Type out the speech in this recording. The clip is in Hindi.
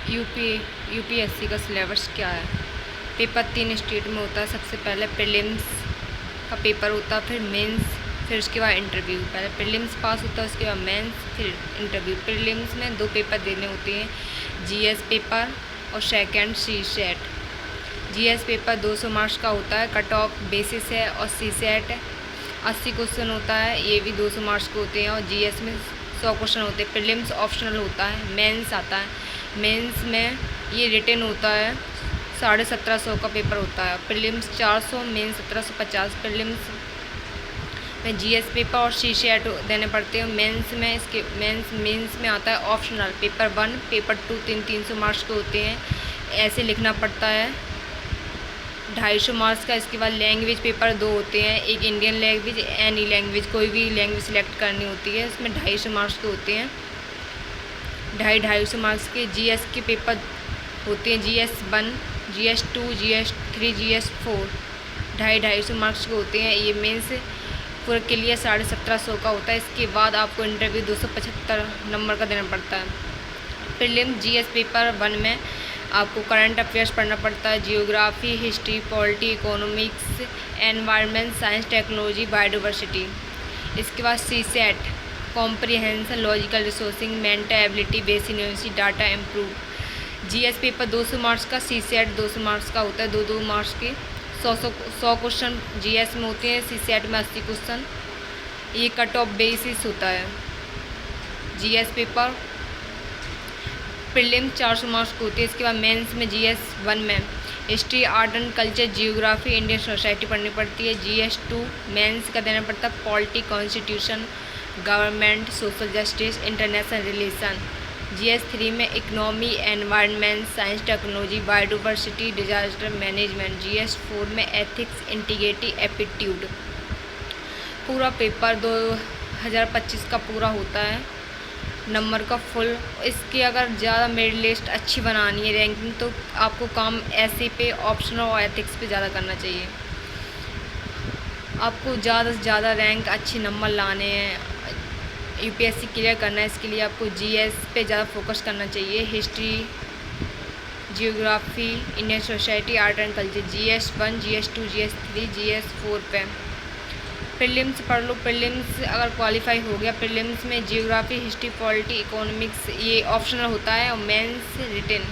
यूपीएससी का सिलेबस क्या है। पेपर 3 स्टेट में होता है। सबसे पहले प्रीलिम्स का पेपर होता है, फिर मेंस, फिर उसके बाद इंटरव्यू। पहले प्रीलिम्स पास होता है, उसके बाद मेंस, फिर इंटरव्यू। प्रीलिम्स में 2 पेपर देने होते हैं, जीएस पेपर और second CSAT. GS paper 200 marks का होता है, कट ऑफ बेसिस है, और सीसेट 80 क्वेश्चन होता है, ये भी 200 मार्क्स के होते हैं, और जीएस में 100 क्वेश्चन होते हैं। प्रीलिम्स ऑप्शनल होता है। मेंस आता है, मेंस में ये रिटन होता है, 1750 का पेपर होता है। Prelims 400, mains 1750। प्रीलिम्स में जीएस पेपर और सीसेट देने पड़ते हैं। मेंस में आता है ऑप्शनल, पेपर 1, पेपर 2 300 मार्क्स के होते हैं, ऐसे लिखना पड़ता है, 250 मार्क्स का। इसके बाद लैंग्वेज पेपर 2 होते हैं, एक इंडियन लैंग्वेज, एनी लैंग्वेज, कोई भी लैंग्वेज सिलेक्ट करनी होती है, इसमें 250 मार्क्स के होते हैं, 250 मार्क्स के। जीएस के पेपर होते हैं, GS1, GS2, GS3, GS4, 250 marks के होते हैं। ये मेंस पूरे के लिए 1750 का होता है। इसके बाद आपको इंटरव्यू 275 नंबर का देना पड़ता है। प्रीलिम जीएस पेपर 1 में आपको करंट अफेयर्स पढ़ना पड़ता है, geography, history, polity, economics, environment, science, technology, biodiversity. इसके बाद CSAT, comprehension, logical resourcing, mental ability, basic numeric, data improve. GS paper 200 marks का, सीसेट 200 मार्क्स का होता है, 2 मार्क्स के। 100 क्वेश्चन जीएस में होते हैं, सीसेट में 80 क्वेश्चन। ये कट ऑफ बेसिस होता है। जीएस पेपर प्रीलिम 400 मार्क्स को होती है। इसके बाद मेंस में GS1 में history, art and culture, geography, Indian society पढ़नी पड़ती है। GS2 मेंस का देना पड़ता है, polity, constitution, government, social justice, international relation. GS3 में economy, environment, science, technology, biodiversity, disaster management. GS4 में एथिक्स, इंटीग्रिटी, एप्टीट्यूड। पूरा पेपर 2025 का पूरा होता है नंबर का फुल। इसकी अगर ज़्यादा मेरिट लिस्ट अच्छी बनानी है, रैंकिंग, तो आपको काम ऐसे पे, ऑप्शनल और एथिक्स पे ज़्यादा करना चाहिए। आपको ज़्यादा से ज़्यादा रैंक, अच्छे नंबर लाने हैं, यूपीएससी क्लियर करना है, इसके लिए आपको जीएस पे ज़्यादा फोकस करना चाहिए। History, geography, Indian society, art and culture, GS1, GS2, GS3, GS4 पे। प्रीलिम्स पढ़ लो। प्रीलिम्स अगर क्वालिफाई हो गया, प्रीलिम्स में जियोग्राफी, हिस्ट्री, पॉलिटी, इकोनॉमिक्स ये ऑप्शनल होता है, और मेंस रिटन